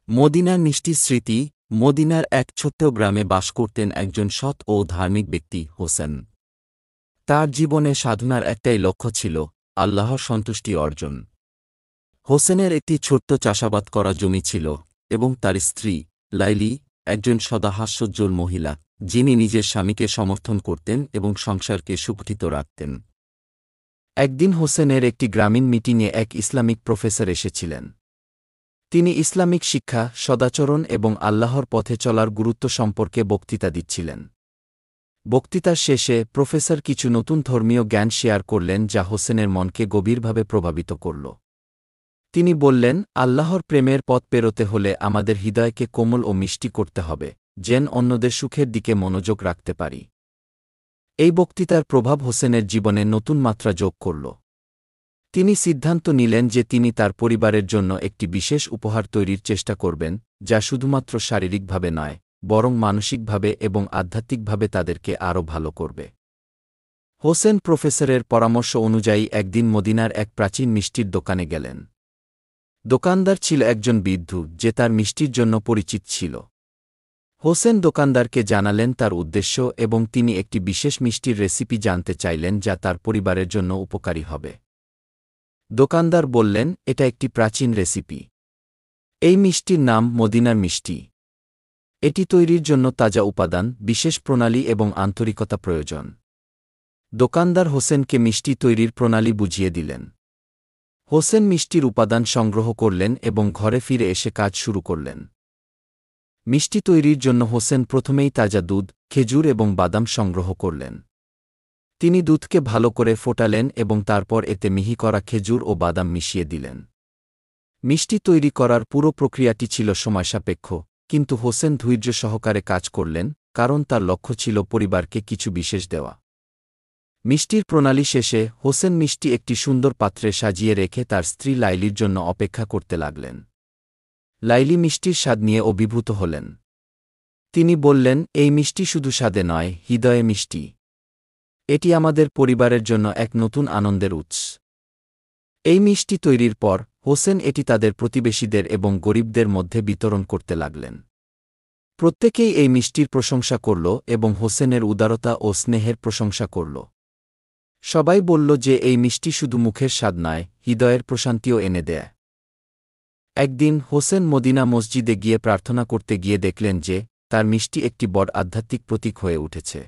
মদিনার মিষ্টি স্মৃতি। মদিনার এক ছোট্ট গ্রামে বাস করতেন একজন সৎ ও ধার্মিক ব্যক্তি, হোসেন। তার জীবনে সাধনার একটাই লক্ষ্য ছিল, আল্লাহর সন্তুষ্টি অর্জন। হোসেনের একটি ছোট্ট চাষাবাদ করা জমি ছিল, এবং তার স্ত্রী, লাইলি, একজন সদাহাস্যোজ্জ্বল মহিলা, যিনি নিজের স্বামীকে সমর্থন করতেন এবং সংসারকে সুগঠিত রাখতেন। একদিন হোসেনের একটি গ্রামীণ মিটিংয়ে এক ইসলামিক প্রফেসর এসেছিলেন। তিনি ইসলামিক শিক্ষা, সদাচরণ এবং আল্লাহর পথে চলার গুরুত্ব সম্পর্কে বক্তৃতা দিচ্ছিলেন। বক্তৃতার শেষে প্রফেসর কিছু নতুন ধর্মীয় জ্ঞান শেয়ার করলেন যা হোসেনের মনকে গভীরভাবে প্রভাবিত করল। তিনি বললেন, আল্লাহর প্রেমের পথ পেরোতে হলে আমাদের হৃদয়কে কোমল ও মিষ্টি করতে হবে, যেন অন্যদের সুখের দিকে মনোযোগ রাখতে পারি। এই বক্তৃতার প্রভাব হোসেনের জীবনে নতুন মাত্রা যোগ করল। তিনি সিদ্ধান্ত নিলেন যে তিনি তার পরিবারের জন্য একটি বিশেষ উপহার তৈরির চেষ্টা করবেন, যা শুধুমাত্র শারীরিকভাবে নয়, বরং মানসিকভাবে এবং আধ্যাত্মিকভাবে তাদেরকে আরও ভালো করবে। হোসেন প্রফেসরের পরামর্শ অনুযায়ী একদিন মদিনার এক প্রাচীন মিষ্টির দোকানে গেলেন। দোকানদার ছিল একজন বৃদ্ধ, যে তার মিষ্টির জন্য পরিচিত ছিল। হোসেন দোকানদারকে জানালেন তার উদ্দেশ্য এবং তিনি একটি বিশেষ মিষ্টির রেসিপি জানতে চাইলেন যা তার পরিবারের জন্য উপকারী হবে। দোকানদার বললেন, এটা একটি প্রাচীন রেসিপি। এই মিষ্টির নাম মদিনার মিষ্টি। এটি তৈরির জন্য তাজা উপাদান, বিশেষ প্রণালী এবং আন্তরিকতা প্রয়োজন। দোকানদার হোসেনকে মিষ্টি তৈরির প্রণালী বুঝিয়ে দিলেন। হোসেন মিষ্টির উপাদান সংগ্রহ করলেন এবং ঘরে ফিরে এসে কাজ শুরু করলেন। মিষ্টি তৈরির জন্য হোসেন প্রথমেই তাজা দুধ, খেজুর এবং বাদাম সংগ্রহ করলেন। তিনি দুধকে ভালো করে ফোটালেন এবং তারপর এতে মিহি করা খেজুর ও বাদাম মিশিয়ে দিলেন। মিষ্টি তৈরি করার পুরো প্রক্রিয়াটি ছিল সময়সাপেক্ষ, কিন্তু হোসেন ধৈর্য সহকারে কাজ করলেন, কারণ তার লক্ষ্য ছিল পরিবারকে কিছু বিশেষ দেওয়া। মিষ্টির প্রণালী শেষে হোসেন মিষ্টি একটি সুন্দর পাত্রে সাজিয়ে রেখে তার স্ত্রী লাইলির জন্য অপেক্ষা করতে লাগলেন। লাইলি মিষ্টির স্বাদ নিয়ে অভিভূত হলেন। তিনি বললেন, এই মিষ্টি শুধু স্বাদে নয়, হৃদয়ে মিষ্টি। এটি আমাদের পরিবারের জন্য এক নতুন আনন্দের উৎস। এই মিষ্টি তৈরির পর হোসেন এটি তাদের প্রতিবেশীদের এবং গরিবদের মধ্যে বিতরণ করতে লাগলেন। প্রত্যেকেই এই মিষ্টির প্রশংসা করল এবং হোসেনের উদারতা ও স্নেহের প্রশংসা করল। সবাই বলল যে এই মিষ্টি শুধু মুখের স্বাদ নয়, হৃদয়ের প্রশান্তিও এনে দেয়। একদিন হোসেন মদিনা মসজিদে গিয়ে প্রার্থনা করতে গিয়ে দেখলেন যে তার মিষ্টি একটি বড় আধ্যাত্মিক প্রতীক হয়ে উঠেছে।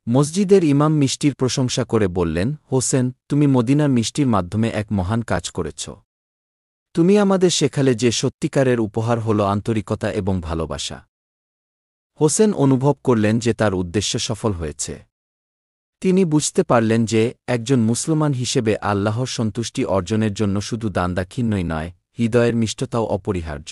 মসজিদের ইমাম মিষ্টির প্রশংসা করে বললেন, হোসেন, তুমি মদিনার মিষ্টির মাধ্যমে এক মহান কাজ করেছ। তুমি আমাদের শেখালে যে সত্যিকারের উপহার হল আন্তরিকতা এবং ভালোবাসা। হোসেন অনুভব করলেন যে তার উদ্দেশ্য সফল হয়েছে। তিনি বুঝতে পারলেন যে একজন মুসলমান হিসেবে আল্লাহর সন্তুষ্টি অর্জনের জন্য শুধু দানদাক্ষিণ্যই নয়, হৃদয়ের মিষ্টতাও অপরিহার্য।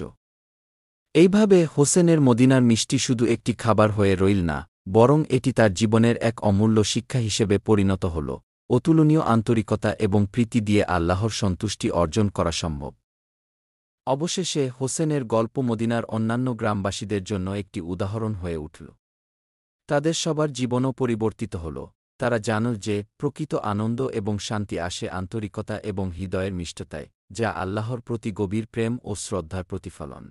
এইভাবে হোসেনের মদিনার মিষ্টি শুধু একটি খাবার হয়ে রইল না, বরং এটি তার জীবনের এক অমূল্য শিক্ষা হিসেবে পরিণত হল। অতুলনীয় আন্তরিকতা এবং প্রীতি দিয়ে আল্লাহর সন্তুষ্টি অর্জন করা সম্ভব। অবশেষে হোসেনের গল্প মদিনার অন্যান্য গ্রামবাসীদের জন্য একটি উদাহরণ হয়ে উঠল। তাদের সবার জীবনও পরিবর্তিত হল। তারা জানল যে প্রকৃত আনন্দ এবং শান্তি আসে আন্তরিকতা এবং হৃদয়ের মিষ্টতায়, যা আল্লাহর প্রতি গভীর প্রেম ও শ্রদ্ধার প্রতিফলন।